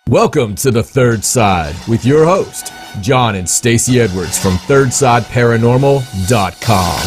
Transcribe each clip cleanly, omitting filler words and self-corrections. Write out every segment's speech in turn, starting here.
Welcome to The Third Side with your host, John and Stacey Edwards from thirdsideparanormal.com.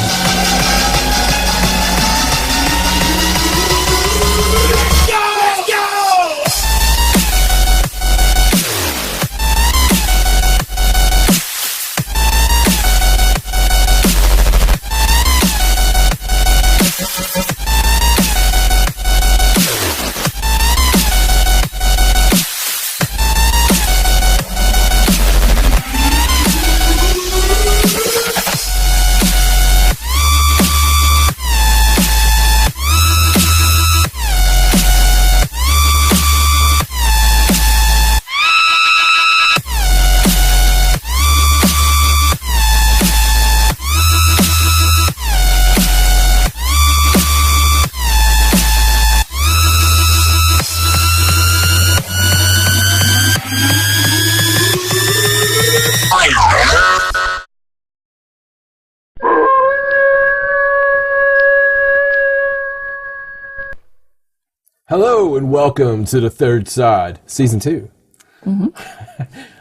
Hello and welcome to The Third Side, Season 2.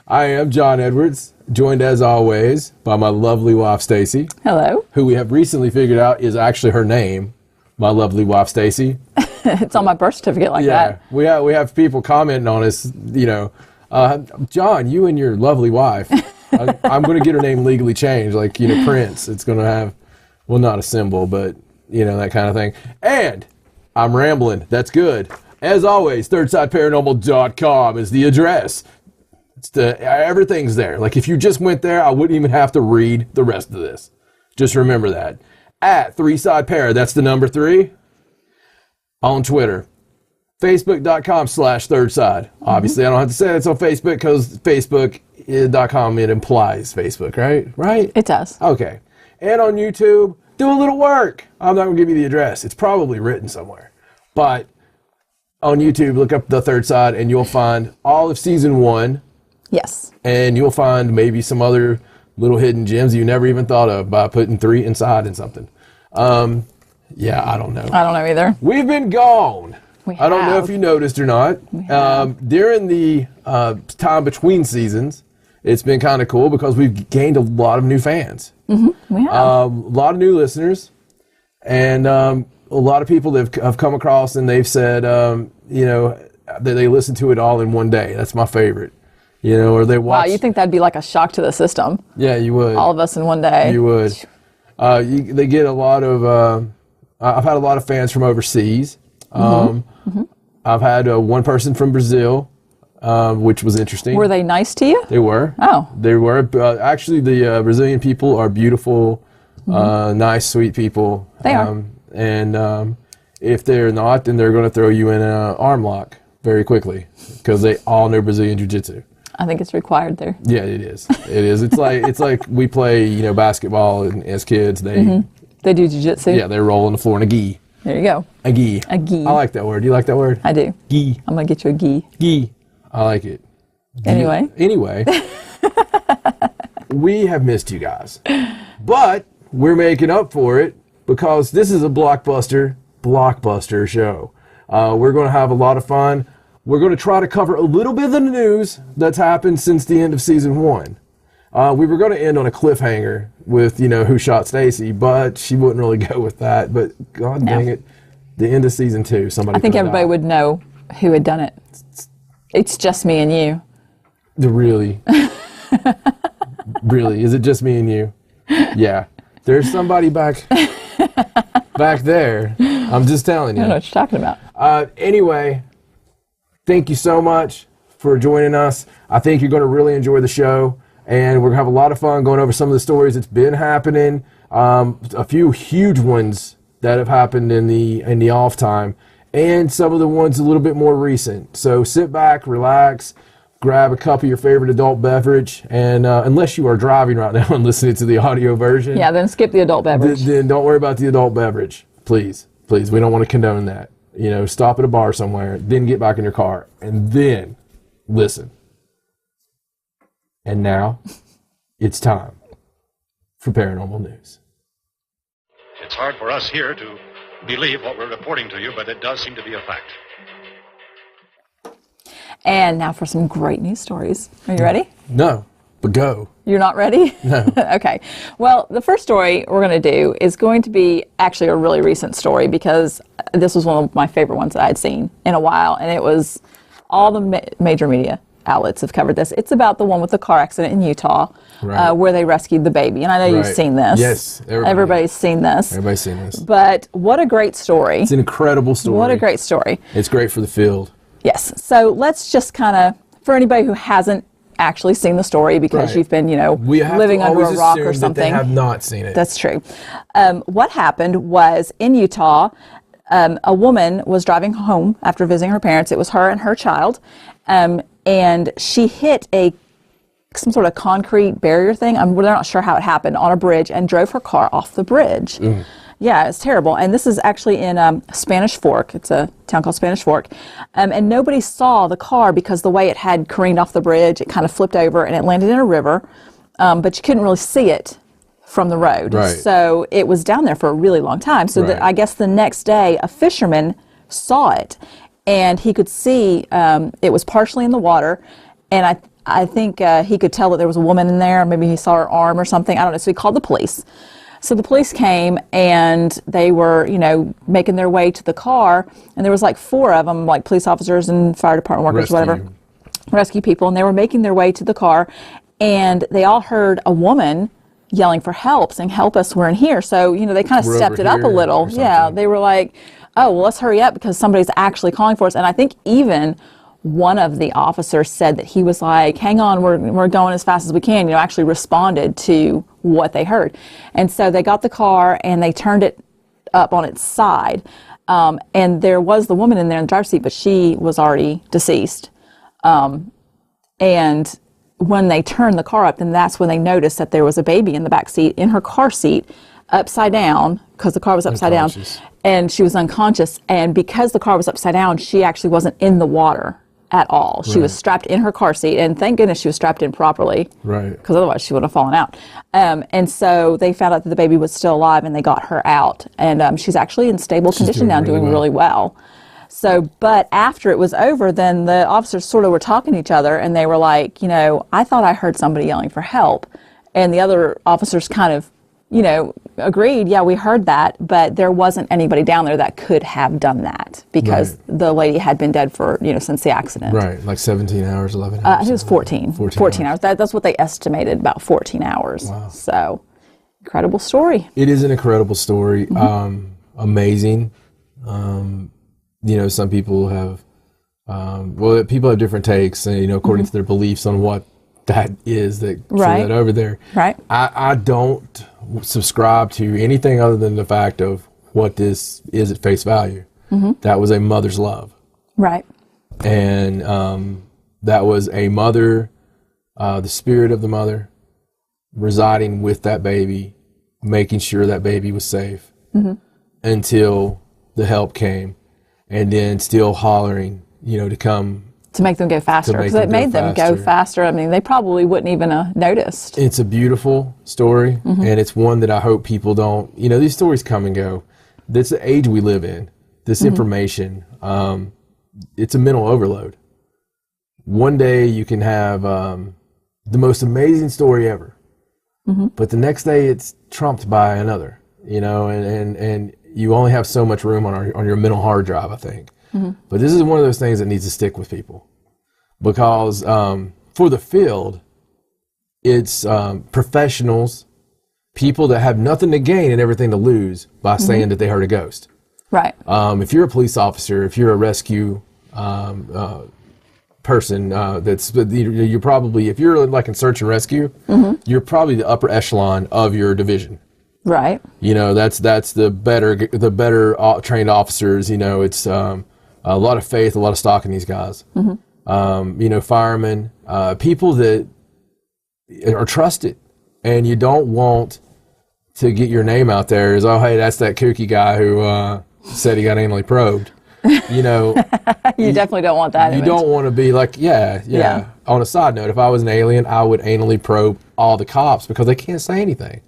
I am John Edwards, joined as always by my lovely wife, Stacey. Hello. Who we have recently figured out is actually her name, my lovely wife, Stacey. It's on my birth certificate like that. Yeah, we have people commenting on us, John, you and your lovely wife. I'm going to get her name legally changed, like, Prince. It's going to have, well, not a symbol, but, that kind of thing. And I'm rambling. That's good. As always, thirdsideparanormal.com is the address. Everything's there. Like, if you just went there, I wouldn't even have to read the rest of this. Just remember that. At 3sidepara, that's the number 3, on Twitter. Facebook.com/thirdside. Obviously, I don't have to say it's on Facebook because Facebook.com, it implies Facebook, right? Right? It does. Okay. And on YouTube, do a little work. I'm not going to give you the address. It's probably written somewhere. But on YouTube, look up The Third Side, and you'll find all of Season 1. Yes. And you'll find maybe some other little hidden gems you never even thought of by putting 3 inside and something. Yeah, I don't know. I don't know either. We've been gone. I don't know if you noticed or not. During the time between seasons, it's been kind of cool because we've gained a lot of new fans. Mm-hmm. We have. A lot of new listeners, and a lot of people that have come across and they've said, that they listen to it all in one day. That's my favorite. Or they watch. Wow, you think that'd be like a shock to the system? Yeah, you would. All of us in one day. You would. They get a lot of. I've had a lot of fans from overseas. I've had one person from Brazil, which was interesting. Were they nice to you? They were. Oh. They were. Actually, the Brazilian people are beautiful, nice, sweet people. They are. And if they're not, then they're going to throw you in an arm lock very quickly because they all know Brazilian Jiu-Jitsu. I think it's required there. Yeah, it is. It is. It's like we play, basketball and as kids. They do jiu-jitsu. Yeah, they roll on the floor in a gi. There you go. A gi. A gi. I like that word. Do you like that word? I do. Gi. I'm going to get you a gi. Gi. I like it. Anyway. We have missed you guys. But we're making up for it because this is a blockbuster show. We're going to have a lot of fun. We're going to try to cover a little bit of the news that's happened since the end of Season 1. We were going to end on a cliffhanger with, who shot Stacey, but she wouldn't really go with that. But God dang it, the end of Season 2, somebody. I think everybody would know who had done it. It's just me and you. Really? Really? Is it just me and you? Yeah. There's somebody back there. I'm just telling you. I don't know what you're talking about. Anyway, thank you so much for joining us. I think you're going to really enjoy the show. And we're going to have a lot of fun going over some of the stories that's been happening. A few huge ones that have happened in the off time. And some of the ones a little bit more recent. So sit back, relax, grab a cup of your favorite adult beverage. And unless you are driving right now and listening to the audio version. Yeah, then skip the adult beverage. Then don't worry about the adult beverage. Please. Please. We don't want to condone that. Stop at a bar somewhere. Then get back in your car. And then listen. And now, it's time for paranormal news. It's hard for us here to believe what we're reporting to you, but it does seem to be a fact. And now for some great news stories. Are you ready? No, but go. You're not ready? No. Okay. Well, the first story we're going to do is going to be actually a really recent story because this was one of my favorite ones that I had seen in a while, and it was all the major media outlets have covered this. It's about the one with the car accident in Utah, Right. where they rescued the baby. And I know Right. you've seen this. Yes, everybody's seen this. Everybody's seen this. But what a great story. It's an incredible story. What a great story. It's great for the field. Yes. So let's just kind of, for anybody who hasn't actually seen the story because Right. you've been, We have living to under a always rock assume or that something. they have not seen it. That's true. What happened was in Utah, a woman was driving home after visiting her parents. It was her and her child, and she hit some sort of concrete barrier thing. We're not sure how it happened, on a bridge, and drove her car off the bridge. Yeah, it's terrible. And this is actually in Spanish Fork. It's a town called Spanish Fork. And nobody saw the car because the way it had careened off the bridge, it kind of flipped over and it landed in a river. But you couldn't really see it from the road. Right. So it was down there for a really long time. So Right. I guess the next day, a fisherman saw it. And he could see it was partially in the water. And I think he could tell that there was a woman in there. Maybe he saw her arm or something. I don't know. So he called the police. So the police came and they were, making their way to the car. And there was like 4 of them, like police officers and fire department workers, whatever, rescue people. And they were making their way to the car. And they all heard a woman yelling for help, saying, "Help us, we're in here." So, they kind of We're stepped over it up a here little. or Yeah, something. they were like, "Oh, well, let's hurry up because somebody's actually calling for us." And I think even one of the officers said that he was like, "Hang on, we're going as fast as we can," actually responded to what they heard. And so they got the car and they turned it up on its side. And there was the woman in there in the driver's seat, but she was already deceased. And when they turned the car up, then that's when they noticed that there was a baby in the back seat, in her car seat, upside down, because the car was upside down, and she was unconscious. And because the car was upside down, she actually wasn't in the water at all. She was strapped in her car seat, and thank goodness she was strapped in properly, Right. because otherwise she would have fallen out. And so they found out that the baby was still alive, and they got her out. And she's actually in stable condition now, doing really well. So, but after it was over, then the officers sort of were talking to each other, and they were like, I thought I heard somebody yelling for help. And the other officers kind of, agreed, yeah, we heard that, but there wasn't anybody down there that could have done that because the lady had been dead for, since the accident. Right, like 17 hours, 11 hours. I think it was 14. 14 hours. That's what they estimated, about 14 hours. Wow. So, incredible story. It is an incredible story. Amazing. Some people have, people have different takes, according to their beliefs on what that is that threw that over there. Right. I don't subscribe to anything other than the fact of what this is at face value. That was a mother's love. Right. And that was a mother, the spirit of the mother, residing with that baby, making sure that baby was safe until the help came, and then still hollering, to come. To make them go faster, because it made them go faster. I mean, they probably wouldn't even have noticed. It's a beautiful story, and it's one that I hope people don't, these stories come and go. That's the age we live in. This information, it's a mental overload. One day you can have the most amazing story ever, but the next day it's trumped by another, and you only have so much room on your mental hard drive, I think. But this is one of those things that needs to stick with people, because for the field, it's professionals, people that have nothing to gain and everything to lose by saying that they heard a ghost. Right. If you're a police officer, if you're a rescue person, you're probably, if you're like in search and rescue, you're probably the upper echelon of your division. Right. That's the better trained officers. It's a lot of faith, a lot of stock in these guys. Firemen, people that are trusted, and you don't want to get your name out there as, oh, hey, that's that kooky guy who said he got anally probed. You definitely don't want that. You don't want to be like, yeah. On a side note, if I was an alien, I would anally probe all the cops because they can't say anything.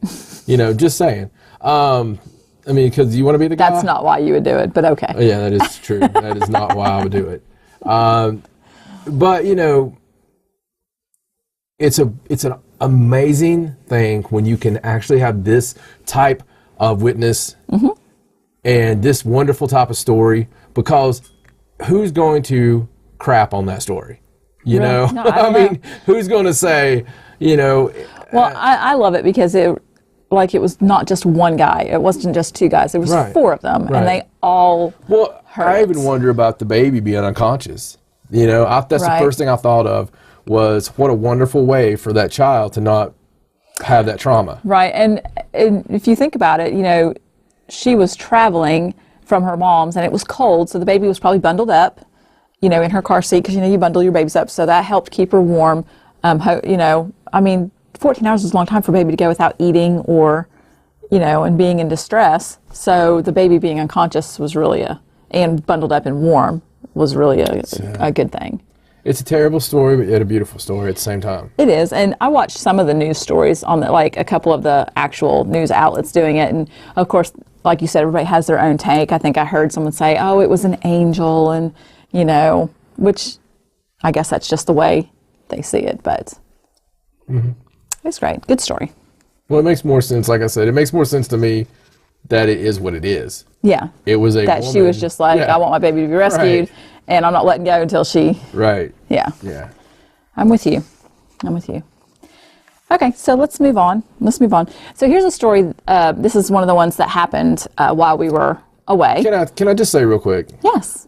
Just saying. Because you want to be the guy. That's not why you would do it, but okay. Yeah, that is true. That is not why I would do it. But it's an amazing thing when you can actually have this type of witness and this wonderful type of story, because who's going to crap on that story? No, I mean, who's going to say, Well, I love it because it was not just one guy. It wasn't just two guys. There was four of them, and they all heard I it. even wonder about the baby being unconscious. That's the first thing I thought of was what a wonderful way for that child to not have that trauma. Right, and if you think about it, she was traveling from her mom's, and it was cold, so the baby was probably bundled up, in her car seat, because you bundle your babies up, so that helped keep her warm. 14 hours is a long time for a baby to go without eating or, and being in distress. So the baby being unconscious was really and bundled up and warm was really a good thing. It's a terrible story, but yet a beautiful story at the same time. It is, and I watched some of the news stories on a couple of the actual news outlets doing it, and of course, like you said, everybody has their own take. I think I heard someone say, "Oh, it was an angel," and which I guess that's just the way they see it, but it's great, good story. Well, it makes more sense. Like I said, it makes more sense to me that it is what it is. Yeah, it was a that woman. She was just like, I want my baby to be rescued, and I'm not letting go until she. Right. Yeah. Yeah. I'm with you. Okay, so let's move on. So here's a story. This is one of the ones that happened while we were away. Can I just say real quick? Yes.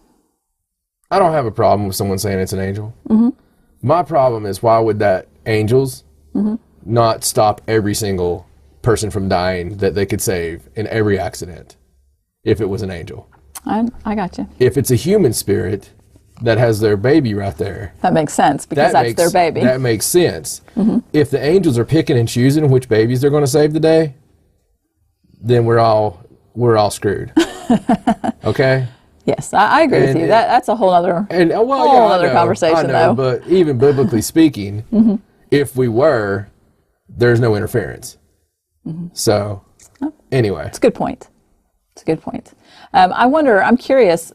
I don't have a problem with someone saying it's an angel. My problem is, why would that angels not stop every single person from dying that they could save in every accident if it was an angel? I got you. If it's a human spirit that has their baby right there. That makes sense, because that's their baby. That makes sense. If the angels are picking and choosing which babies they're going to save today, then we're all screwed. Okay? Yes, I agree with you. That's a whole other conversation, though. But even biblically speaking, if we were, there's no interference. So, anyway. It's a good point. I'm curious,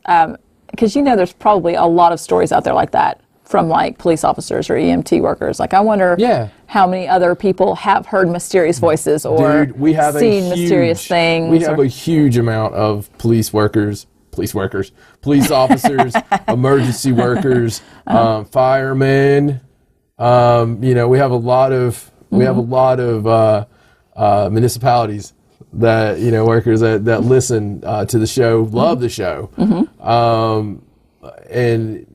because there's probably a lot of stories out there like that from police officers or EMT workers. I wonder how many other people have heard mysterious voices or seen mysterious things. We have a huge amount of police officers, emergency workers, firemen. We have a lot of municipalities that workers that listen to the show, love the show, and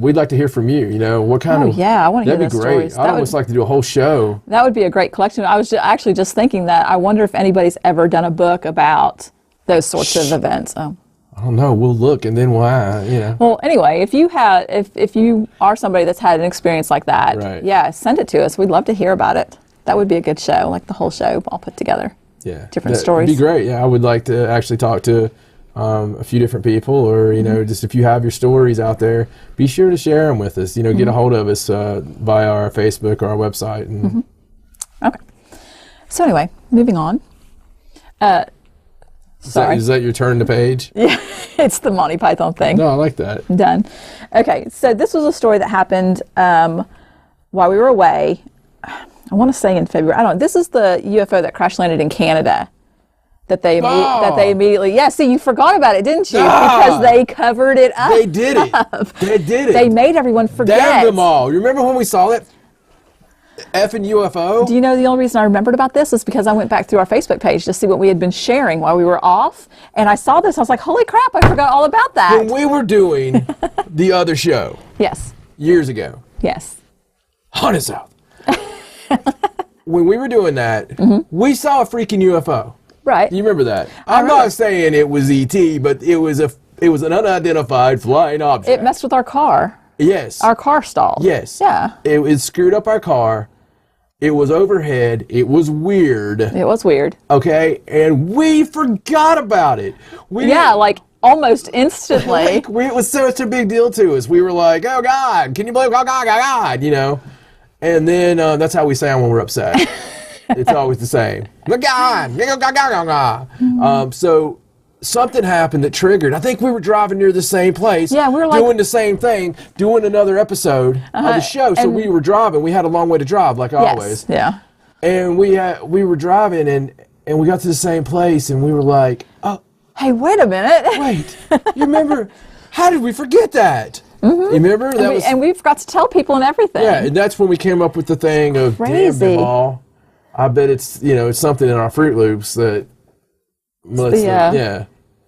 we'd like to hear from you. What kind of? Yeah, I want to hear those those stories. stories. I'd almost like to do a whole show. That would be a great collection. I was actually just thinking that I wonder if anybody's ever done a book about those sorts of events. Oh. I don't know. We'll look, and then why? Well, anyway, if you are somebody that's had an experience like that, send it to us. We'd love to hear about it. That would be a good show, the whole show all put together. Yeah, different stories. It'd be great. Yeah, I would like to actually talk to a few different people, or just if you have your stories out there, be sure to share them with us. Get a hold of us via our Facebook or our website. And Okay. So anyway, moving on. Sorry. Is that your turn the page? Yeah, it's the Monty Python thing. No, I like that. Done. Okay, so this was a story that happened while we were away. I want to say in February. I don't know. This is the UFO that crash landed in Canada. That they immediately. Yeah, see, you forgot about it, didn't you? Because they covered it up. They did it. They made everyone forget. Damn them all. You remember when we saw that effing UFO? Do you know the only reason I remembered about this is because I went back through our Facebook page to see what we had been sharing while we were off, and I saw this. I was like, holy crap, I forgot all about that. When we were doing the other show. Yes. Years ago. Yes. Haunted South. When we were doing that, we saw a freaking UFO. Right. You remember that? I'm not saying it was ET, but it was an unidentified flying object. It messed with our car. Yes. Our car stalled. Yes. Yeah. It screwed up our car. It was overhead. It was weird. It was weird. Okay, and we forgot about it. Almost instantly. It was such a big deal to us. We were like, oh God, can you believe God, And then that's how we sound when we're upset. It's always the same. God. So something happened that triggered. I think we were driving near the same place. Yeah, we were like, doing the same thing, doing another episode of the show. So we were driving. We had a long way to drive, like always. Yeah. And we were driving, and we got to the same place, and we were like, oh. Hey, wait a minute. Wait, you remember? How did we forget that? Mm-hmm. You remember? And we forgot to tell people and everything. Yeah, and that's when we came up with the thing of, crazy. Damn them all. I bet it's, it's something in our Fruit Loops that,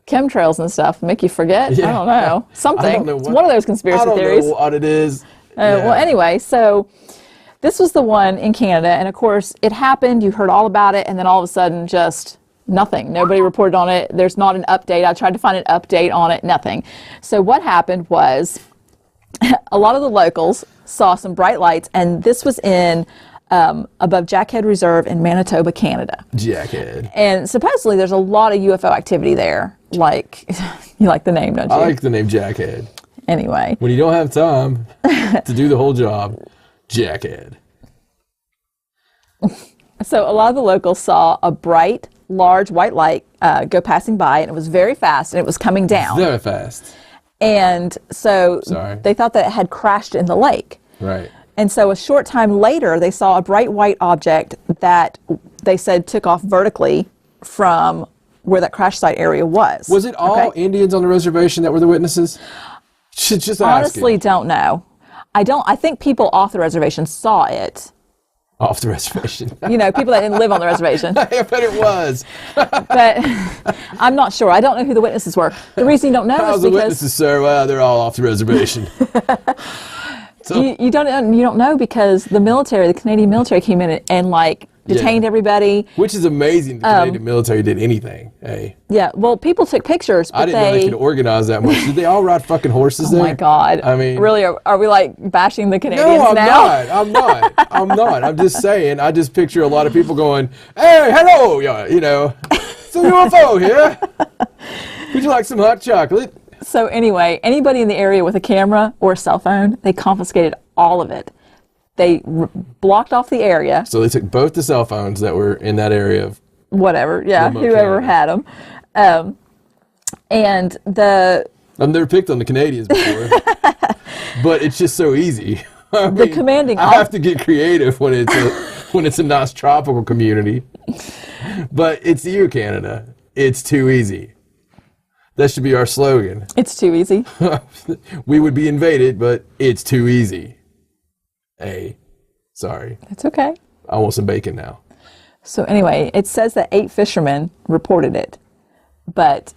chemtrails and stuff make you forget. Yeah. I don't know. Something. I don't know it's one of those conspiracy theories. I don't know what it is. Well, anyway, so this was the one in Canada, and of course, it happened. You heard all about it, and then all of a sudden, just nothing. Nobody reported on it. There's not an update. I tried to find an update on it. Nothing. So what happened was a lot of the locals saw some bright lights, and this was in above Jackhead Reserve in Manitoba, Canada. Jackhead. And supposedly there's a lot of UFO activity there. Like, you like the name, don't you? I like the name Jackhead. Anyway. When you don't have time to do the whole job, Jackhead. So a lot of the locals saw a bright, large white light go passing by, and it was very fast, and it was coming down. Very fast. And so they thought that it had crashed in the lake. Right. And so a short time later, they saw a bright white object that they said took off vertically from where that crash site area was. Was it all Indians on the reservation that were the witnesses? Just honestly don't know. I think people off the reservation saw it. Off the reservation. People that didn't live on the reservation. I bet it was. But I'm not sure. I don't know who the witnesses were. The reason you don't know How's is the because witnesses, sir? Well, they're all off the reservation. So, you don't know because the Canadian military came in and detained everybody. Which is amazing. The Canadian military did anything. Hey. Yeah. Well, people took pictures. But I didn't know they could organize that much. Did they all ride fucking horses there? Oh my God. I mean, really, are we bashing the Canadians now? now? I'm not. I'm just saying. I just picture a lot of people going, "Hey, hello, it's a UFO here. Would you like some hot chocolate?" So anyway, anybody in the area with a camera or a cell phone, they confiscated all of it. They blocked off the area. So they took both the cell phones that were in that area of whoever had them. And I've never picked on the Canadians before, but it's just so easy. I have to get creative when it's a nice tropical community. But it's you, Canada. It's too easy. That should be our slogan. It's too easy. We would be invaded, but it's too easy. Hey, sorry. It's okay. I want some bacon now. So anyway, it says that 8 fishermen reported it, but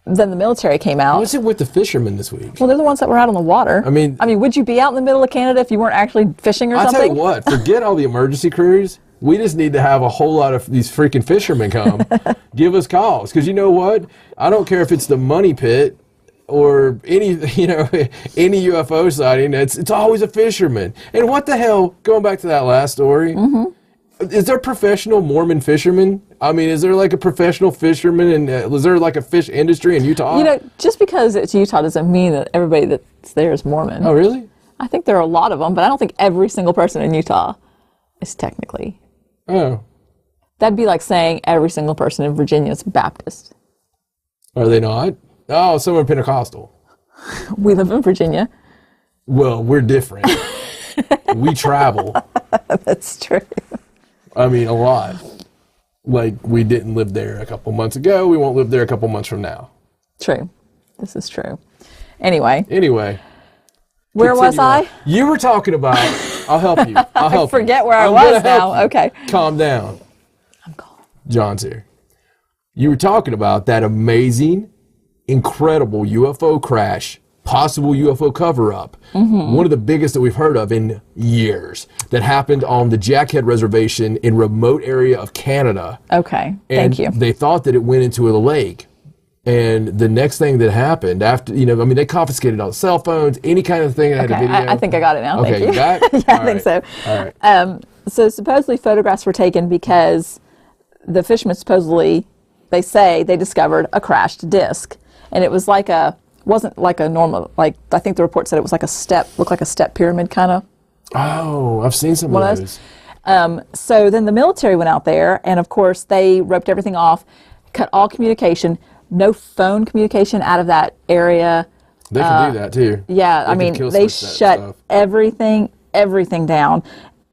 then the military came out. What's it with the fishermen this week? Well, they're the ones that were out on the water. I mean, would you be out in the middle of Canada if you weren't actually fishing or something? I'll tell you what, forget all the emergency crews. We just need to have a whole lot of these freaking fishermen come give us calls. Because you know what? I don't care if it's the money pit or any UFO sighting. It's always a fisherman. And what the hell, going back to that last story, is there professional Mormon fishermen? I mean, is there like a professional fisherman and is there like a fish industry in Utah? Just because it's Utah doesn't mean that everybody that's there is Mormon. Oh, really? I think there are a lot of them, but I don't think every single person in Utah is technically. Oh. That'd be like saying every single person in Virginia is Baptist. Are they not? Oh, some are Pentecostal. We live in Virginia. Well, we're different. We travel. That's true. I mean, a lot. Like, we didn't live there a couple months ago. We won't live there a couple months from now. True. This is true. Anyway. Where was I? You were talking about, I'll help you. I forget where I was now. Okay. Calm down. I'm calm. John's here. You were talking about that amazing, incredible UFO crash, possible UFO cover-up. One of the biggest that we've heard of in years that happened on the Jackhead Reservation in remote area of Canada. Okay. And Thank you. They thought that it went into a lake. And the next thing that happened after, they confiscated all the cell phones, any kind of thing that had a video. I think I got it now. Okay, Thank you. You got it? Yeah, I think so. All right. So supposedly photographs were taken because the fishermen supposedly, they say they discovered a crashed disc. And it was wasn't like a normal, I think the report said it was like looked like a step pyramid kind of. Oh, I've seen some of those. So then the military went out there, and of course they roped everything off, cut all communication. no phone communication out of that area. They can do that too. Yeah, I mean, they shut everything down.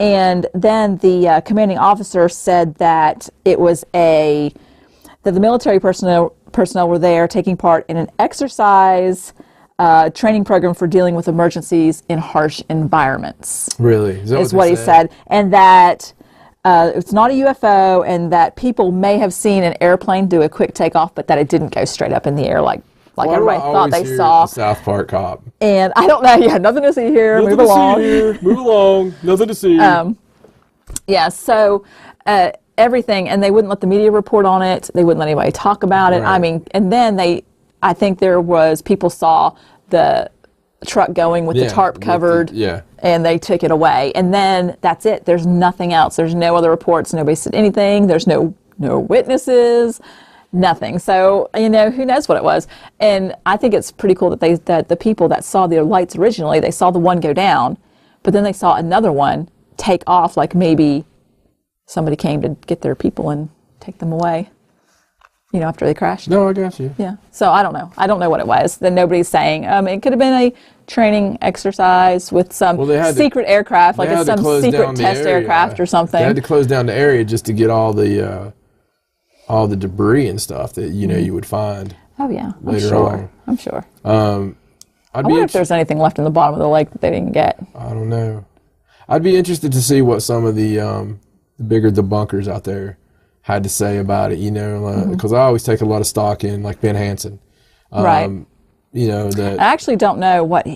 And then the commanding officer said that it was that the military personnel were there taking part in an exercise training program for dealing with emergencies in harsh environments. Really? Is what he said. And that it's not a UFO, and that people may have seen an airplane do a quick takeoff, but that it didn't go straight up in the air like everybody thought they saw. The South Park cop. And I don't know. Yeah, nothing to see here. Nothing Move along. See here. Move along. Nothing to see. Yeah. So everything, and they wouldn't let the media report on it. They wouldn't let anybody talk about it. Right. I mean, and then I think people saw the truck going with the tarp covered. And they took it away. And then that's it. There's nothing else. There's no other reports. Nobody said anything. There's no witnesses. Nothing. So, who knows what it was. And I think it's pretty cool that the people that saw the lights originally, they saw the one go down, but then they saw another one take off, like maybe somebody came to get their people and take them away, after they crashed. No, I got you. Yeah. So I don't know. I don't know what it was. Then nobody's saying. It could have been a training exercise with some secret aircraft, like some secret test aircraft or something. They had to close down the area just to get all the debris and stuff that you would find. Oh yeah, later on. I'm sure. I wonder if there's anything left in the bottom of the lake that they didn't get. I don't know. I'd be interested to see what some of the bigger debunkers out there had to say about it. Because I always take a lot of stock in like Ben Hansen. Right. That I actually don't know what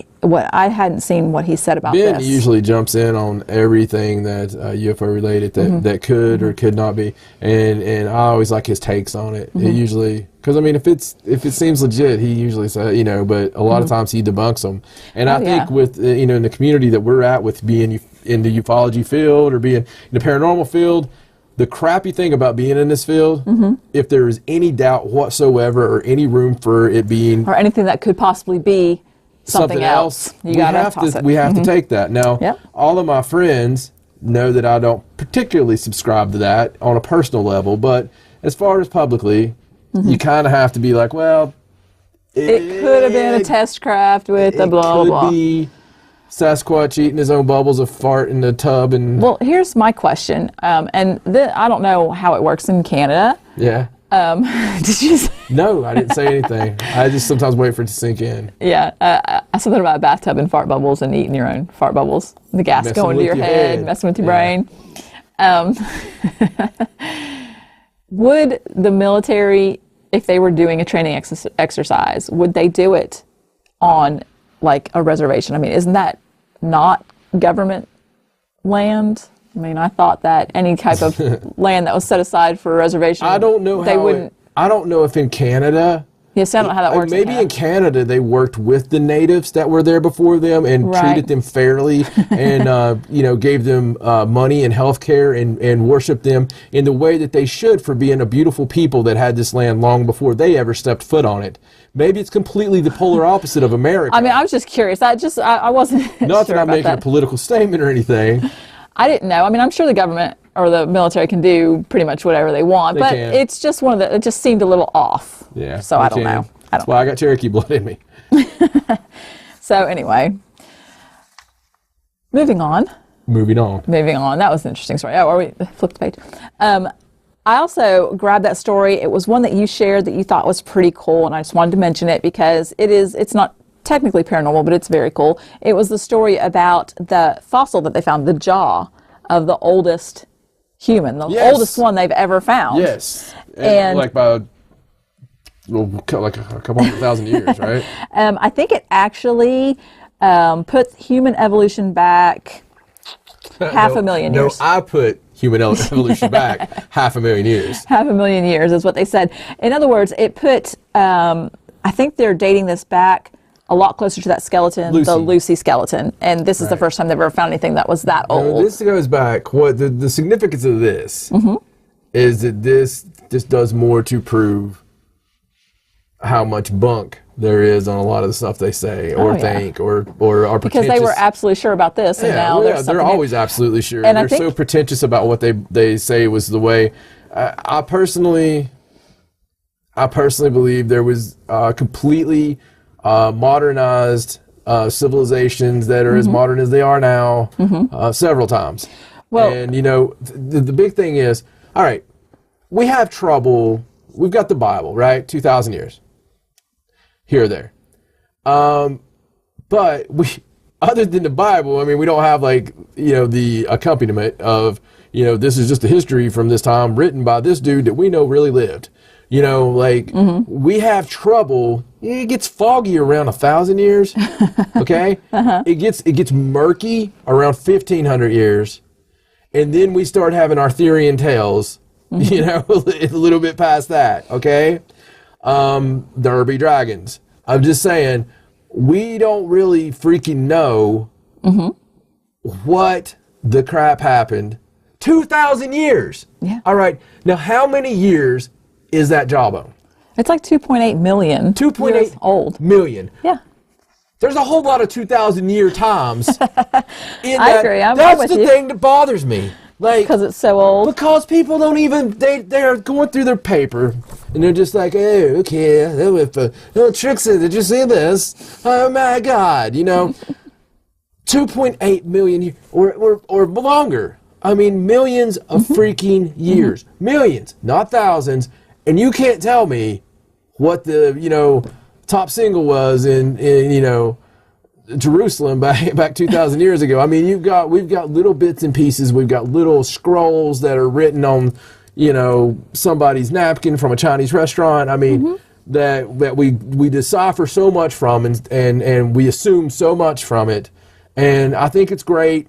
I hadn't seen what he said about Ben this. usually jumps in on everything that's UFO related that could or could not be, and I always like his takes on it. He usually, because if it seems legit, he usually says but a lot of times he debunks them. And I think with in the community that we're at, with being in the ufology field or being in the paranormal field, the crappy thing about being in this field, if there is any doubt whatsoever or any room for it being... Or anything that could possibly be something else, you got to toss it. We have to take that. Now, all of my friends know that I don't particularly subscribe to that on a personal level, but as far as publicly, you kind of have to be like, well... It could have been a test craft with the blah, blah, blah. It could be Sasquatch eating his own bubbles of fart in the tub. Well, here's my question, and I don't know how it works in Canada. Yeah. Did you say? No, I didn't say anything. I just sometimes wait for it to sink in. Yeah. I said that about a bathtub and fart bubbles and eating your own fart bubbles. The gas messing going to your head, messing with your brain. Would the military, if they were doing a training exercise, would they do it on like a reservation? Isn't that not government land? I thought that any type of land that was set aside for a reservation, I don't know they wouldn't. I don't know if in Canada. Yes, I don't know how that works. Maybe in Canada they worked with the natives that were there before them and treated them fairly, and gave them money and health care and worshiped them in the way that they should for being a beautiful people that had this land long before they ever stepped foot on it. Maybe it's completely the polar opposite of America. I was just curious. I wasn't not sure that I'm about making a political statement or anything. I didn't know. I'm sure the government or the military can do pretty much whatever they want, but it's just it just seemed a little off. Yeah. So I don't know. That's why I got Cherokee blood in me. So anyway, moving on. That was an interesting story. Oh, we flipped the page. I also grabbed that story. It was one that you shared that you thought was pretty cool, and I just wanted to mention it because it's not technically paranormal, but it's very cool. It was the story about the fossil that they found, the jaw of the oldest human, the oldest one they've ever found. Yes. And like by like a couple 100,000 years, right? I think it actually puts human evolution back half a million years. No, I put human evolution back 500,000 years. 500,000 years is what they said. In other words, it put, I think they're dating this back a lot closer to that skeleton, the Lucy skeleton. And this is the first time they've ever found anything that was that old. No, this goes back, the significance of this is that this does more to prove how much bunk there is on a lot of the stuff they say or think or are pretentious. Because they were absolutely sure about this, and now they're always absolutely sure. And they're so pretentious about what they say was the way. I personally, I personally believe there was completely modernized civilizations that are as modern as they are now several times. Well, and, you know, the big thing is, all right, we have trouble. We've got the Bible, right? 2,000 years here or there. But we, other than the Bible, I mean, we don't have, like, you know, the accompaniment of, you know, this is just a history from this time written by this dude that we know really lived. You know, like, we have trouble. It gets foggy around 1,000 years, okay? It gets murky around 1,500 years. And then we start having Arthurian tales, you know, a little bit past that, okay? Derby dragons. I'm just saying, we don't really freaking know what the crap happened. 2,000 years. Yeah. All right. Now, how many years is that jawbone? It's like 2.8 million. 2.8 old. million. Yeah. There's a whole lot of 2,000 year times. I agree. I'm That's with the you. thing that bothers me. Like, Because it's so old. because people don't even, they're going through their paper and they're just like, oh, okay, Trixie, did you see this? Oh my God, you know, 2.8 million years, or longer. I mean, millions of freaking years. Millions, not thousands. And you can't tell me what the, you know, top single was in you know, Jerusalem back 2,000 years ago. I mean, we've got little bits and pieces. We've got little scrolls that are written on, you know, somebody's napkin from a Chinese restaurant. I mean, that we decipher so much from, and we assume so much from it. And I think it's great.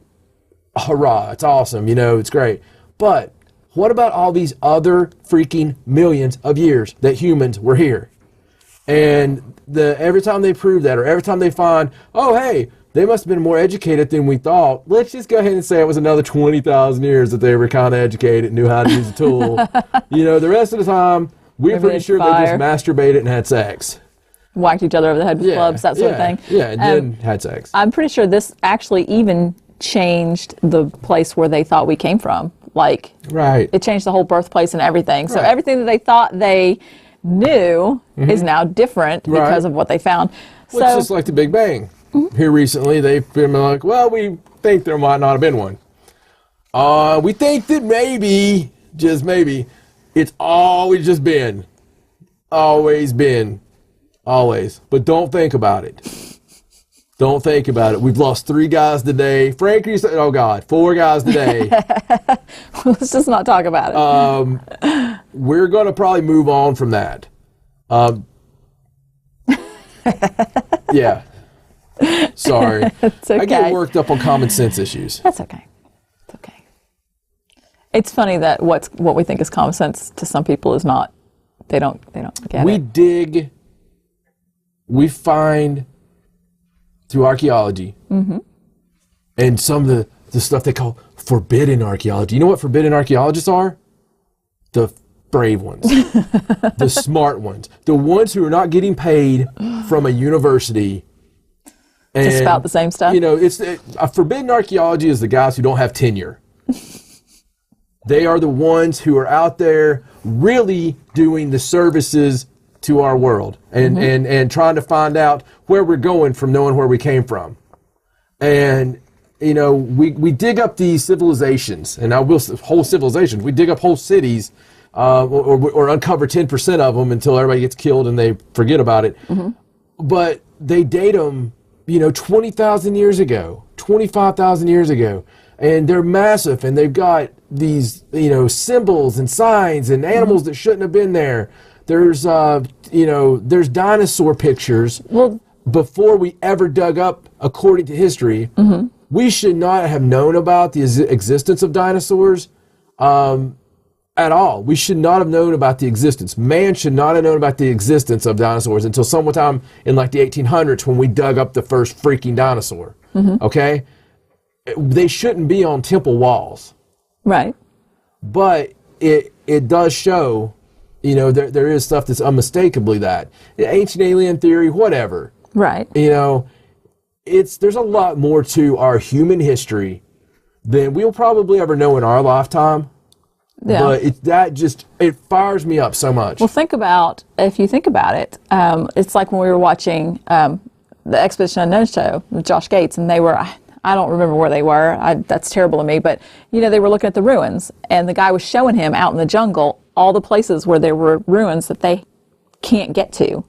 Hurrah! It's awesome. You know, it's great. But what about all these other freaking millions of years that humans were here? And every time they prove that, or every time they find, oh, hey, they must have been more educated than we thought, let's just go ahead and say it was another 20,000 years that they were kind of educated and knew how to use a tool. You know, the rest of the time, we're pretty sure they just masturbated and had sex. Whacked each other over the head with clubs, that sort of thing. Yeah, and then had sex. I'm pretty sure this actually even changed the place where they thought we came from. Like, right. It changed the whole birthplace and everything. So everything that they thought they knew is now different because of what they found. Well, it's just like the Big Bang. Here recently, they've been like, well, we think there might not have been one. We think that maybe, just maybe, it's always just been. Always been. Always. But don't think about it. Don't think about it. We've lost 3 guys today. Frankie said, oh God, 4 guys today. Let's just not talk about it. We're going to probably move on from that. Yeah. Sorry. It's okay. I get worked up on common sense issues. That's okay. It's okay. It's funny that what we think is common sense to some people is not. They don't get it. We find through archaeology and some of the stuff they call forbidden archaeology. You know what forbidden archaeologists are? The brave ones, the smart ones, the ones who are not getting paid from a university to spout the same stuff. You know, forbidden archaeology is the guys who don't have tenure. They are the ones who are out there really doing the services to our world and trying to find out where we're going from knowing where we came from. And, you know, we dig up these civilizations, and whole civilizations. We dig up whole cities or uncover 10% of them until everybody gets killed and they forget about it. But they date them, you know, 20,000 years ago, 25,000 years ago. And they're massive, and they've got these, you know, symbols and signs and animals that shouldn't have been there. There's, you know, there's dinosaur pictures. Well, before we ever dug up, according to history, we should not have known about the existence of dinosaurs at all. We should not have known about the existence. Man should not have known about the existence of dinosaurs until sometime in like the 1800s when we dug up the first freaking dinosaur. Okay? They shouldn't be on temple walls. Right. But it does show, you know, there is stuff that's unmistakably that. Ancient alien theory, whatever. Right. You know, there's a lot more to our human history than we'll probably ever know in our lifetime. Yeah. But it fires me up so much. Well, if you think about it, it's like when we were watching the Expedition Unknown show with Josh Gates, and I don't remember where they were. That's terrible of me, but they were looking at the ruins, and the guy was showing him out in the jungle all the places where there were ruins that they can't get to,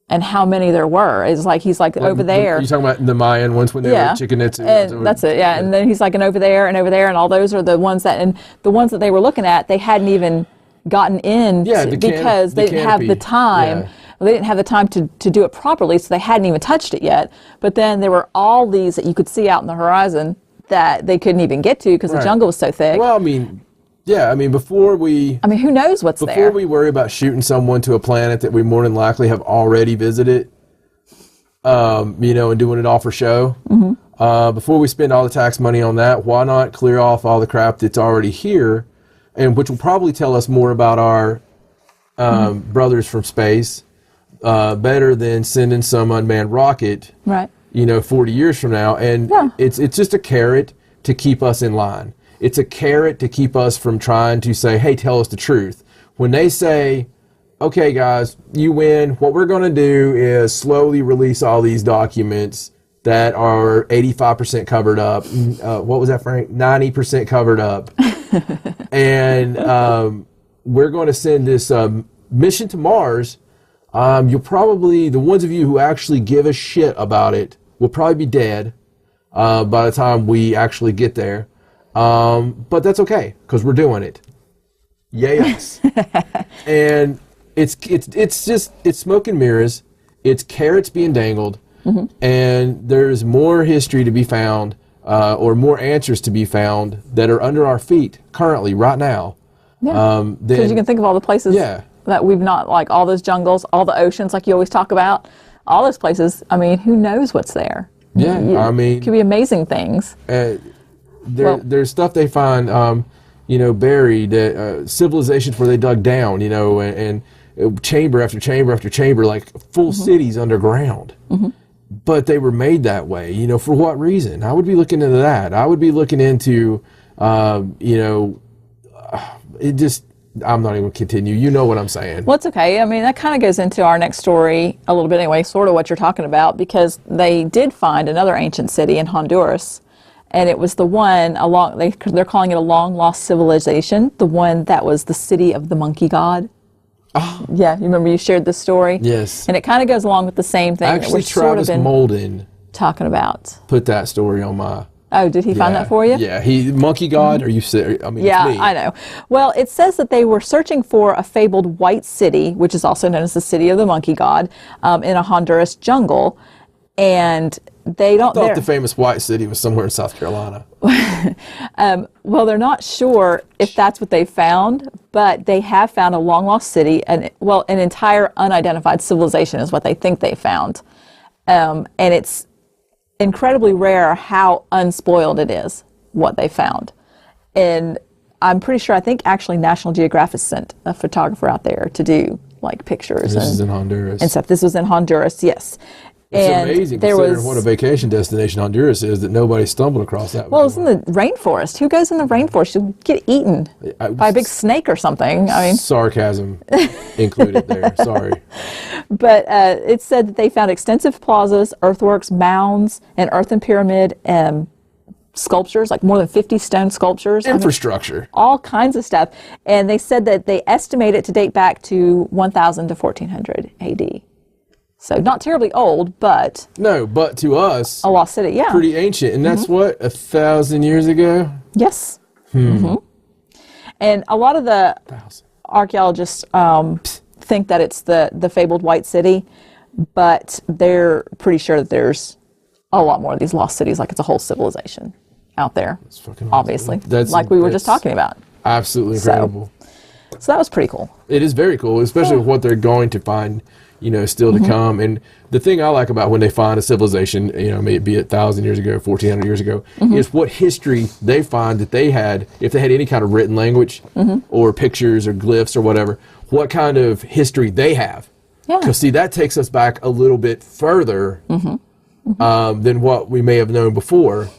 and how many there were. It's like he's like over there. You're talking about the Mayan ones when they were Chichen Itza. And that's it, yeah. And then he's like, and over there, and all those are the ones that they were looking at, they hadn't even gotten in because they didn't have the time. Yeah. Well, they didn't have the time to do it properly, so they hadn't even touched it yet. But then there were all these that you could see out in the horizon that they couldn't even get to because the jungle was so thick. Well, before we... who knows what's there? Before we worry about shooting someone to a planet that we more than likely have already visited, and doing it all for show, before we spend all the tax money on that, why not clear off all the crap that's already here, and which will probably tell us more about our brothers from space, better than sending some unmanned rocket, right? 40 years from now. And it's just a carrot to keep us in line. It's a carrot to keep us from trying to say, hey, tell us the truth. When they say, okay, guys, you win, what we're going to do is slowly release all these documents that are 85% covered up. What was that, Frank? 90% covered up. And we're going to send this mission to Mars. You'll probably, the ones of you who actually give a shit about it will probably be dead by the time we actually get there. But that's okay, because we're doing it. Yay us. And it's smoke and mirrors. It's carrots being dangled. And there's more history to be found, or more answers to be found that are under our feet currently, right now. Yeah, because you can think of all the places that we've not, like all those jungles, all the oceans, like you always talk about, all those places. Who knows what's there? Yeah, it could be amazing things. There's stuff they find, buried, civilizations where they dug down, and chamber after chamber after chamber, like full cities underground. But they were made that way, for what reason? I would be looking into that. I would be looking into, I'm not even going to continue. You know what I'm saying. Well, it's okay. That kind of goes into our next story a little bit anyway, sort of what you're talking about, because they did find another ancient city in Honduras. And it was the one they're calling it a long-lost civilization, the one that was the city of the monkey god. Oh. Yeah, you remember you shared this story? Yes. And it kind of goes along with the same thing. Actually, Travis Molden talking about. Put that story on my... Oh, did he find that for you? Yeah, monkey god, are you serious? Yeah, it's me. I know. Well, it says that they were searching for a fabled white city, which is also known as the city of the monkey god, in a Honduras jungle. And they don't... I thought the famous white city was somewhere in South Carolina. Well, they're not sure if that's what they found, but they have found a long-lost city, an entire unidentified civilization is what they think they found. And it's incredibly rare how unspoiled it is, what they found. And I'm pretty sure, I think actually National Geographic sent a photographer out there to do like pictures. This is in Honduras. And stuff. This was in Honduras, yes. It's amazing considering what a vacation destination Honduras is that nobody stumbled across that before. Well, it's in the rainforest. Who goes in the rainforest? You'll get eaten by a big snake or something. Sarcasm included there. Sorry. But it said that they found extensive plazas, earthworks, mounds, and earthen pyramid sculptures, like more than 50 stone sculptures. Infrastructure. All kinds of stuff. And they said that they estimate it to date back to 1000 to 1400 AD. So not terribly old, but... No, but to us... A lost city, yeah. Pretty ancient. And that's what, 1,000 years ago? Yes. And a lot of the archaeologists think that it's the fabled white city, but they're pretty sure that there's a lot more of these lost cities, like it's a whole civilization out there, that's fucking obviously, awesome. Like we were just talking about. Absolutely incredible. So that was pretty cool. It is very cool, especially with what they're going to find, still to come. And the thing I like about when they find a civilization, may it be 1,000 years ago, 1,400 years ago, is what history they find that they had, if they had any kind of written language or pictures or glyphs or whatever, what kind of history they have. Yeah. Because, see, that takes us back a little bit further than what we may have known before.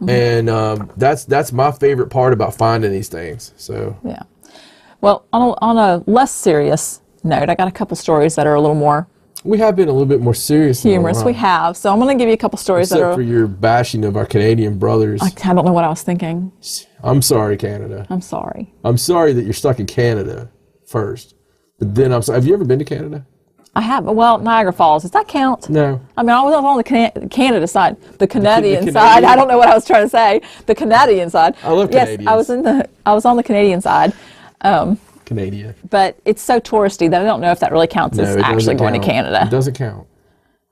And that's my favorite part about finding these things. So yeah. Well, on a less serious note, I got a couple stories that are a little more We have been a little bit more serious. humorous. We have. So I'm going to give you a couple stories Except that are... for your bashing of our Canadian brothers. I don't know what I was thinking. I'm sorry, Canada. I'm sorry. I'm sorry that you're stuck in Canada first. But then I'm sorry. Have you ever been to Canada? I have. Well, Niagara Falls. Does that count? No. I mean, I was on the Canada side, the Canadian the side. Canadian? I don't know what I was trying to say. The Canadian side. I love yes, Canadians. I was on the Canadian side. Canada. But it's so touristy that I don't know if that really counts as it actually doesn't going to count. Canada. It doesn't count.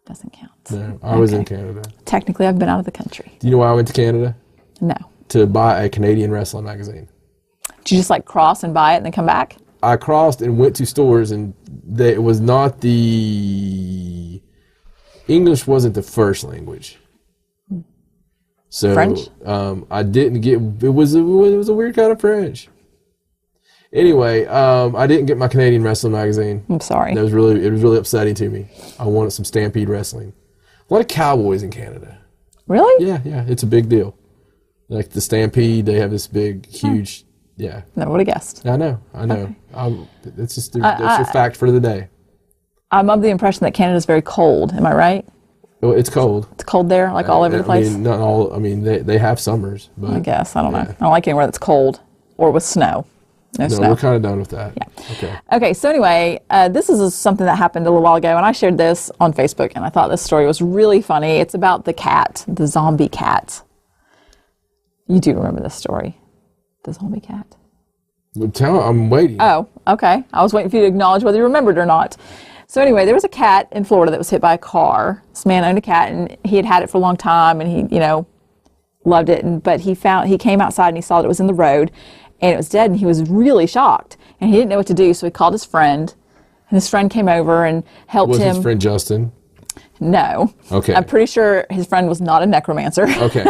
Doesn't count. No, I was in Canada. Technically, I've been out of the country. Do you know why I went to Canada? No. To buy a Canadian wrestling magazine. Did you just like cross and buy it and then come back? I crossed and went to stores, and it was not the English wasn't the first language. So French? I didn't get it was a weird kind of French. Anyway, I didn't get my Canadian wrestling magazine. I'm sorry. It was really upsetting to me. I wanted some Stampede wrestling. A lot of cowboys in Canada. Really? Yeah, it's a big deal. Like the Stampede, they have this big, huge. Yeah. Never would have guessed. I know. It's just that's your fact for the day. I'm of the impression that Canada's very cold. Am I right? Well, it's cold. It's cold there, like all over the place? I mean, not all. I mean, they have summers, but I guess. I don't know. I don't like anywhere that's cold or with snow. No no, snow. we're kind of done with that. Yeah. Okay. Okay, so anyway, this is something that happened a little while ago, and I shared this on Facebook, and I thought this story was really funny. It's about the cat, the zombie cat. You do remember this story, the zombie cat? Well, I'm waiting. Oh, okay. I was waiting for you to acknowledge whether you remembered or not. So anyway, there was a cat in Florida that was hit by a car. This man owned a cat, and he had it for a long time, and he, loved it. But he came outside and he saw that it was in the road, and it was dead, and he was really shocked, and he didn't know what to do. So he called his friend, and his friend came over and helped him. Was his friend Justin? No. Okay. I'm pretty sure his friend was not a necromancer. Okay.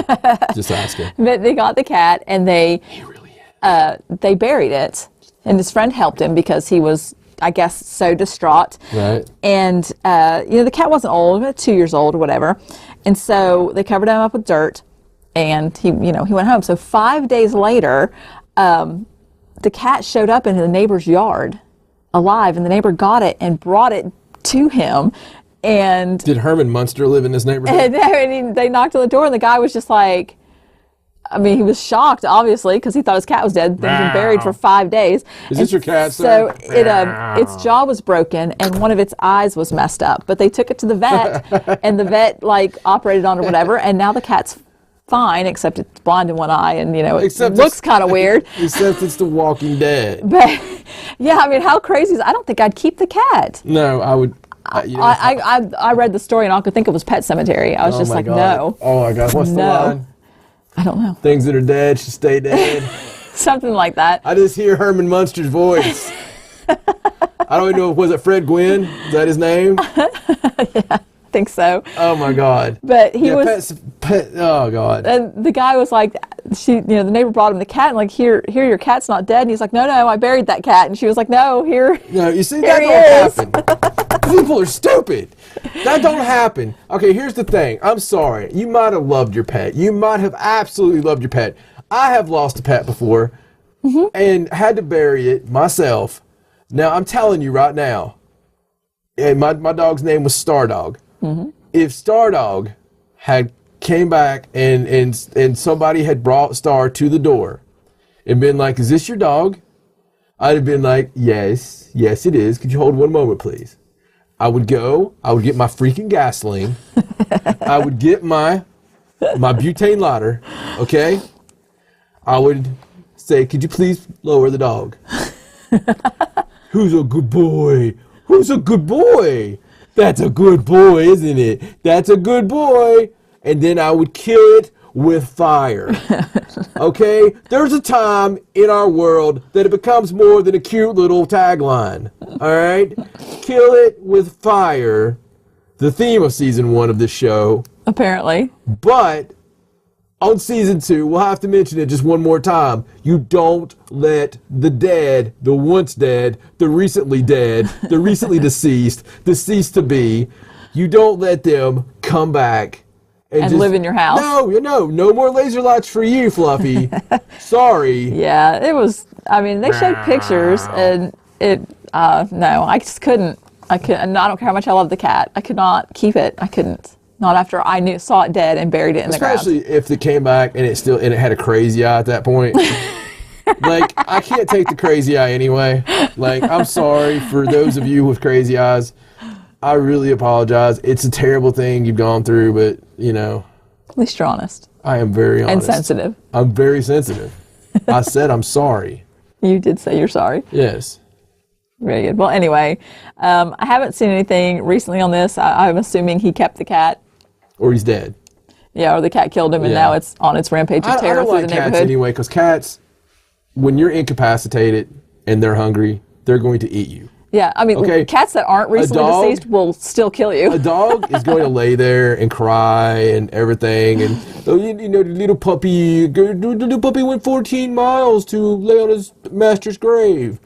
Just asking. But they got the cat, and He really is. they buried it, and his friend helped him because he was, I guess, so distraught. Right. And the cat wasn't old, about 2 years old or whatever, and so they covered him up with dirt, and he went home. So 5 days later, the cat showed up in the neighbor's yard, alive, and the neighbor got it and brought it to him. And did Herman Munster live in this neighborhood? And they knocked on the door, and the guy was just like, I mean, he was shocked, obviously, because he thought his cat was dead. They'd been buried for 5 days. Is this your cat, So sir? its jaw was broken, and one of its eyes was messed up. But they took it to the vet, and the vet operated on it or whatever. And now the cat's fine, except it's blind in one eye, and it looks kind of weird. Except it's The Walking Dead. But yeah, I mean, how crazy is? I don't think I'd keep the cat. No, I would. I read the story, and all I could think of was Pet Cemetery. I was just like, God. no. Oh my God! What's the line? I don't know. Things that are dead should stay dead. Something like that. I just hear Herman Munster's voice. I don't even know. Was it Fred Gwynn? Is that his name? Yeah, I think so. Oh my God! But he was. Oh God! And the guy was like, the neighbor brought him the cat, and like, here, your cat's not dead. And he's like, no, I buried that cat. And she was like, no, here. No, you see, Here that don't happen. People are stupid. That don't happen. Okay, here's the thing. I'm sorry. You might have loved your pet. You might have absolutely loved your pet. I have lost a pet before and had to bury it myself. Now, I'm telling you right now, and my dog's name was Stardog. If Stardog had came back and somebody had brought Star to the door and been like, is this your dog? I'd have been like, yes, it is. Could you hold one moment, please? I would get my freaking gasoline. I would get my butane lighter, okay? I would say, could you please lower the dog? Who's a good boy? Who's a good boy? That's a good boy, isn't it? That's a good boy. And then I would kill it with fire. Okay? There's a time in our world that it becomes more than a cute little tagline. All right? Kill it with fire. The theme of season 1 of this show. Apparently. But on season 2, we'll have to mention it just one more time. You don't let the dead, the once dead, the recently deceased, deceased to be, you don't let them come back and live in your house. No more laser lights for you, Fluffy. Sorry. Yeah, it was. I mean, they showed pictures, and no, I just couldn't. I don't care how much I love the cat. I could not keep it. I couldn't. Not after I saw it dead and buried it in the ground. Especially if it came back and it had a crazy eye at that point. Like, I can't take the crazy eye anyway. Like, I'm sorry for those of you with crazy eyes. I really apologize. It's a terrible thing you've gone through, but, you know. At least you're honest. I am very honest. And sensitive. I'm very sensitive. I said I'm sorry. You did say you're sorry. Yes. Very good. Well, anyway, I haven't seen anything recently on this. I'm assuming he kept the cat. Or he's dead. Yeah, or the cat killed him, and now it's on its rampage of terror through the neighborhood. I don't like cats anyway, because cats, when you're incapacitated and they're hungry, they're going to eat you. Yeah, I mean, cats that aren't recently deceased will still kill you. A dog is going to lay there and cry and everything, and the little puppy went 14 miles to lay on his master's grave.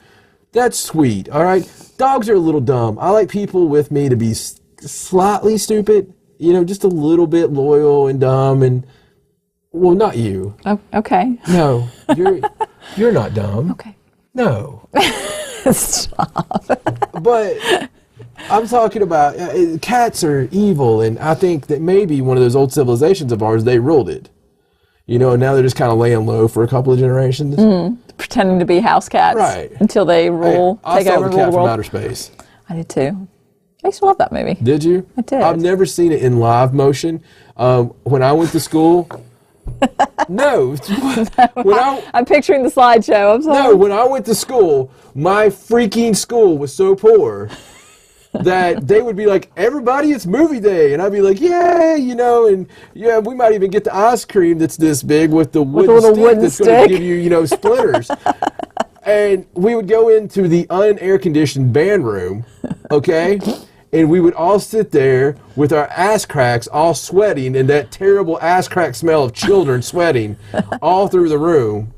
That's sweet, all right? Dogs are a little dumb. I like people with me to be slightly stupid, just a little bit loyal and dumb, and, well, not you. Oh, okay. No, you're not dumb. Okay. No. Stop. But I'm talking about cats are evil, and I think that maybe one of those old civilizations of ours, they ruled it. And now they're just kind of laying low for a couple of generations. Pretending to be house cats. Right. Until they rule, take over the world. I saw The Cat from Outer Space. I did too. I used to love that movie. Did you? I did. I've never seen it in live motion. When I went to school... No. I'm picturing the slideshow. I'm sorry. No, when I went to school, my freaking school was so poor that they would be like, everybody, it's movie day. And I'd be like, yay, and yeah, we might even get the ice cream that's this big with the wooden stick that's going to give you, splitters. And we would go into the unair-conditioned band room, okay? And we would all sit there with our ass cracks all sweating and that terrible ass crack smell of children sweating all through the room.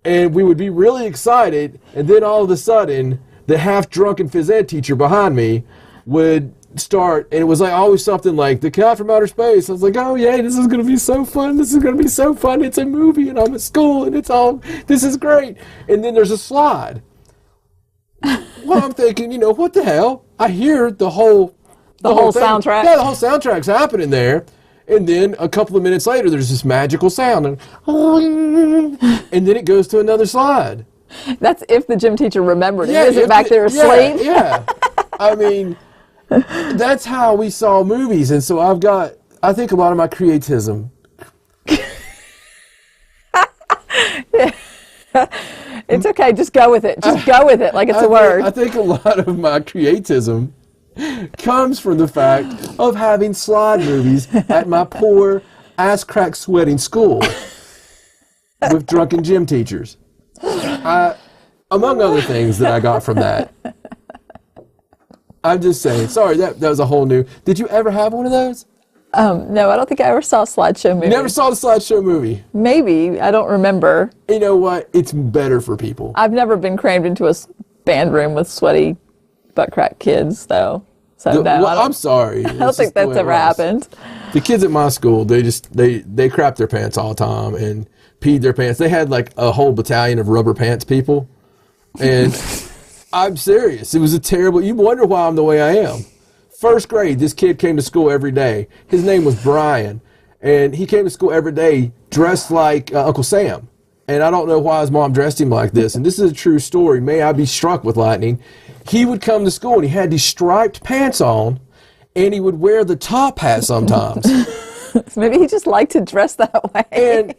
And we would be really excited. And then all of a sudden, the half-drunken phys ed teacher behind me would start. And it was like always something like, The Cat from Outer Space. I was like, oh, yeah, this is going to be so fun. This is going to be so fun. It's a movie and I'm at school and this is great. And then there's a slide. Well, I'm thinking, what the hell? I hear the whole soundtrack. Yeah, the whole soundtrack's happening there. And then a couple of minutes later, there's this magical sound. And then it goes to another slide. That's if the gym teacher remembered it. Is it back there asleep? Yeah. I mean, that's how we saw movies. And so I think a lot of my creatism. It's okay, just go with it. Just go with it like it's a word. I think a lot of my creatism comes from the fact of having slide movies at my poor, ass-crack sweating school with drunken gym teachers. Among other things that I got from that. I'm just saying. Sorry, that was a whole new... Did you ever have one of those? No, I don't think I ever saw a slideshow movie. You never saw the slideshow movie? Maybe. I don't remember. You know what? It's better for people. I've never been crammed into a band room with sweaty, butt-crack kids, though. So no, I'm sorry. I don't think that's ever happened. The kids at my school, they crapped their pants all the time and peed their pants. They had like a whole battalion of rubber pants people. And I'm serious. It was a terrible... You wonder why I'm the way I am. First grade, this kid came to school every day. His name was Brian, and he came to school every day dressed like Uncle Sam. And I don't know why his mom dressed him like this. And this is a true story. May I be struck with lightning. He would come to school, and he had these striped pants on, and he would wear the top hat sometimes. Maybe he just liked to dress that way.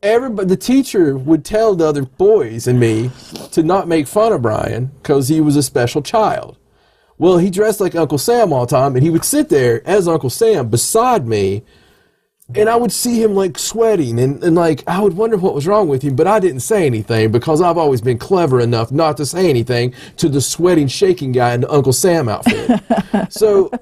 And the teacher would tell the other boys and me to not make fun of Brian because he was a special child. Well, he dressed like Uncle Sam all the time, and he would sit there as Uncle Sam beside me, and I would see him, like, sweating, and like, I would wonder what was wrong with him, but I didn't say anything because I've always been clever enough not to say anything to the sweating, shaking guy in the Uncle Sam outfit. So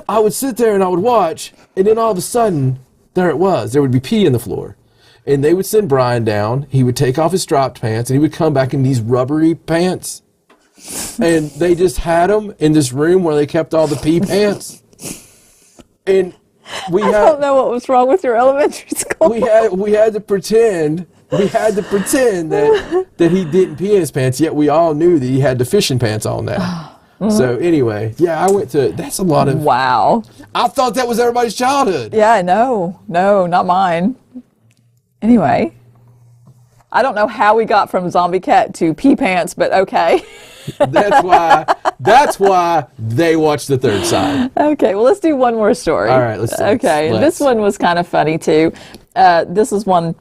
I would sit there and I would watch, and then all of a sudden, there it was. There would be pee in the floor. And they would send Brian down. He would take off his striped pants, and he would come back in these rubbery pants. And they just had them in this room where they kept all the pee pants. And I don't know what was wrong with your elementary school. We had to pretend we had to pretend that he didn't pee in his pants, yet we all knew that he had the fishing pants on now. So anyway, yeah, I went to, that's a lot of, Wow. I thought that was everybody's childhood. Yeah, no, not mine. Anyway, I don't know how we got from zombie cat to pee pants, but okay. That's why they watch The Third Side. Okay, well, let's do one more story. All right, let's. This one was kind of funny too. This is one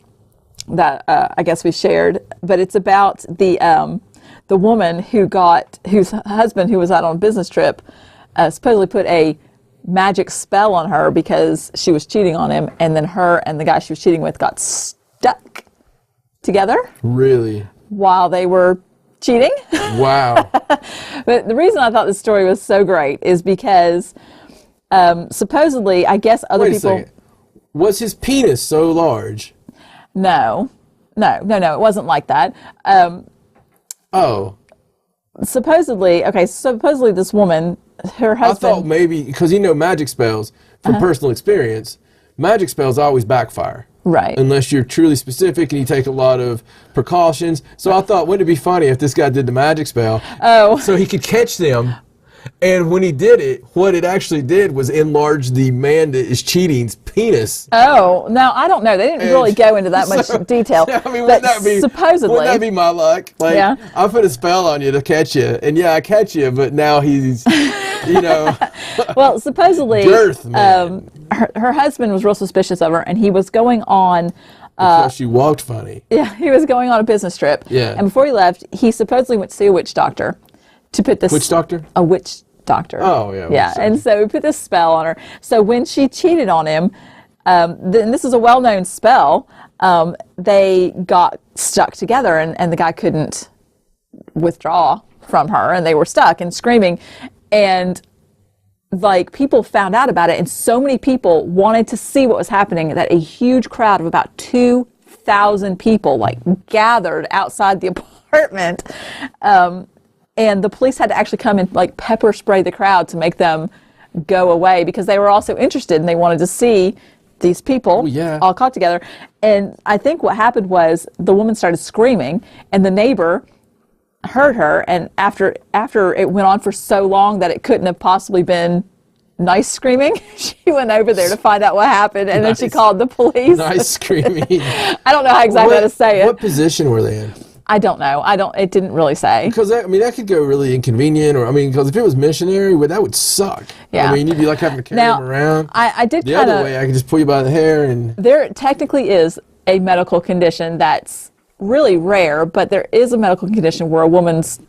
that I guess we shared, but it's about the woman whose husband, who was out on a business trip, supposedly put a magic spell on her because she was cheating on him, and then her and the guy she was cheating with got stuck together. Really? While they were cheating. Wow. But the reason I thought this story was so great is because supposedly, I guess other people. Wait a second. Was his penis so large? No, it wasn't like that. Supposedly this woman, her husband. I thought maybe, because magic spells, from personal experience, magic spells always backfire. Right. Unless you're truly specific and you take a lot of precautions. So I thought, wouldn't it be funny if this guy did the magic spell so he could catch them? And when he did it, what it actually did was enlarge the man that is cheating's penis. Oh, now I don't know. They didn't really go into that much detail. I mean, but supposedly, wouldn't that be my luck? Like, yeah. I put a spell on you to catch you, and yeah, I catch you, but now he's, Well, supposedly, girth, man. Her husband was real suspicious of her, and he was going on. Because she walked funny. Yeah, he was going on a business trip. Yeah. And before he left, he supposedly went to see a witch doctor. To put this Witch doctor? A witch doctor. Oh, yeah. Yeah, and so we put this spell on her. So when she cheated on him, and this is a well-known spell, they got stuck together, and the guy couldn't withdraw from her, and they were stuck and screaming. And like, people found out about it, and so many people wanted to see what was happening that a huge crowd of about 2,000 people gathered outside the apartment. And the police had to actually come and pepper spray the crowd to make them go away, because they were also interested and they wanted to see these people all caught together. And I think what happened was the woman started screaming, and the neighbor heard her, and after it went on for so long that it couldn't have possibly been nice screaming, she went over there to find out what happened, and then she called the police. Nice screaming. I don't know how exactly how to say it. What position were they in? I don't know. It didn't really say. Because, that could go really inconvenient, because if it was missionary, that would suck. Yeah. You'd be having to carry him around. I did the other way, I could just pull you by the hair and... There technically is a medical condition that's really rare, but there is a medical condition where a woman's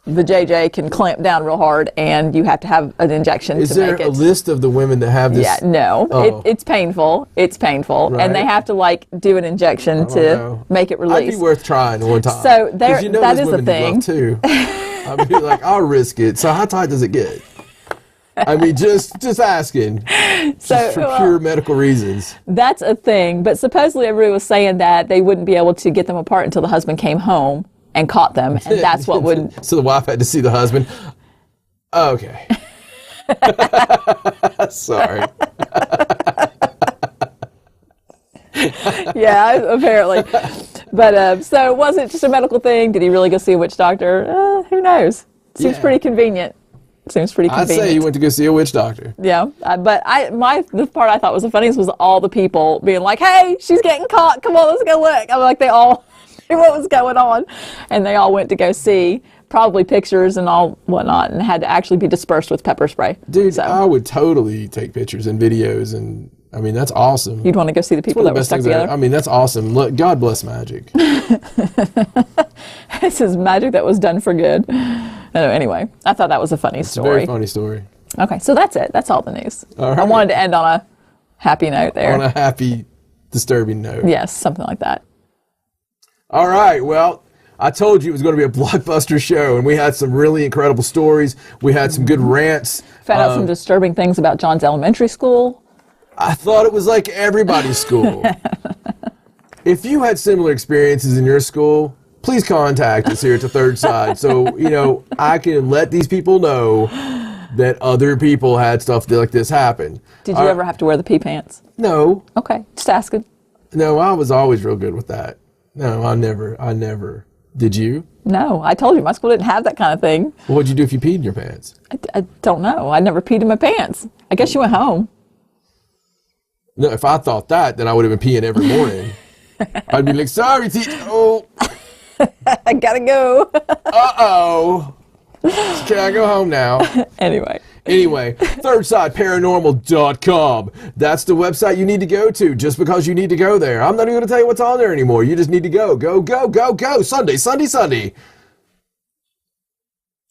JJ can clamp down real hard, and you have to have an injection to make it. Is there a list of the women that have this? Yeah, no. Oh. It's painful. It's painful. Right. And they have to do an injection to make it release. I'd be worth trying one time. So that is a thing. Too. I'd be I'll risk it. So how tight does it get? Just asking. Just for pure medical reasons. That's a thing. But supposedly everybody was saying that they wouldn't be able to get them apart until the husband came home and caught them, and that's what would... So the wife had to see the husband? Okay. Sorry. Yeah, apparently. But, so was it just a medical thing? Did he really go see a witch doctor? Who knows? Seems pretty convenient. Seems pretty convenient. I'd say he went to go see a witch doctor. Yeah, but the part I thought was the funniest was all the people being like, hey, she's getting caught. Come on, let's go look. I'm they all... what was going on, and they all went to go see, probably pictures and all whatnot, and had to actually be dispersed with pepper spray. Dude, so. I would totally take pictures and videos, and that's awesome. You'd want to go see the people that were stuck together? That's awesome. Look, God bless magic. This is magic that was done for good. Anyway, I thought that was a funny story. It's a very funny story. Okay, so that's it. That's all the news. All right. I wanted to end on a happy note there. On a happy, disturbing note. Yes, something like that. All right, well, I told you it was going to be a blockbuster show, and we had some really incredible stories. We had some good rants. Found out some disturbing things about John's elementary school. I thought it was like everybody's school. If you had similar experiences in your school, please contact us here at The Third Side so, I can let these people know that other people had stuff like this happen. Did you ever have to wear the pee pants? No. Okay, just asking. No, I was always real good with that. No, I never. Did you? No, I told you my school didn't have that kind of thing. Well, what'd you do if you peed in your pants? I don't know. I never peed in my pants. I guess you went home. No, if I thought that, then I would have been peeing every morning. I'd be like, sorry, teacher. Oh, I gotta go. uh-oh. Can I go home now? Anyway, thirdsideparanormal.com. That's the website you need to go to just because you need to go there. I'm not even going to tell you what's on there anymore. You just need to go. Sunday.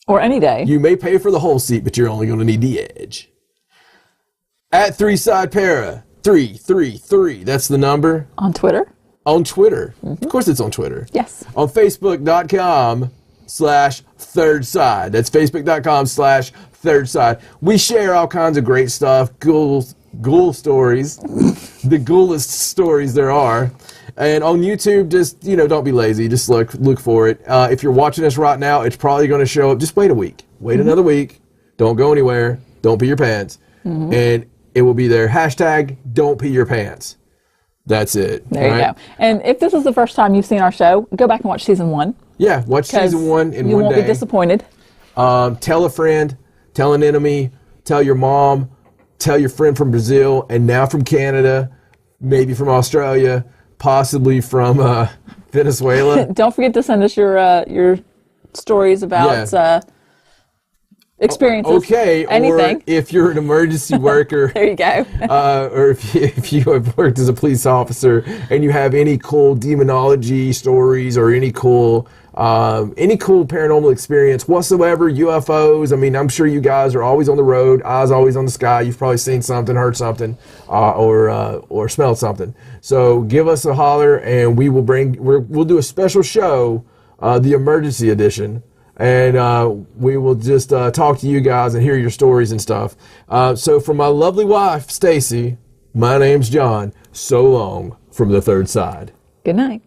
or any day. You may pay for the whole seat, but you're only going to need the edge. At 3sidepara, 333. That's the number. On Twitter. On Twitter. Of course it's on Twitter. Yes. On Facebook.com/thirdside. That's Facebook.com/thirdside. We share all kinds of great stuff. Ghoul stories. The ghoulest stories there are. And on YouTube, just, don't be lazy. Just look for it. If you're watching us right now, it's probably going to show up. Just wait a week. Wait another week. Don't go anywhere. Don't pee your pants. And it will be there. #don't pee your pants. That's it. There you go. And if this is the first time you've seen our show, go back and watch season 1. Yeah, watch season 1 in one day. You won't be disappointed. Tell a friend, tell an enemy, tell your mom, tell your friend from Brazil, and now from Canada, maybe from Australia, possibly from Venezuela. Don't forget to send us your stories about experiences. Okay, anything. Or if you're an emergency worker. There you go. Or if you have worked as a police officer and you have any cool demonology stories or any cool paranormal experience whatsoever, UFOs. I mean, I'm sure you guys are always on the road, eyes always on the sky. You've probably seen something, heard something, or smelled something. So give us a holler, and we'll do a special show, the emergency edition. And we will just talk to you guys and hear your stories and stuff. So for my lovely wife, Stacey, my name's John. So long from the third side. Good night.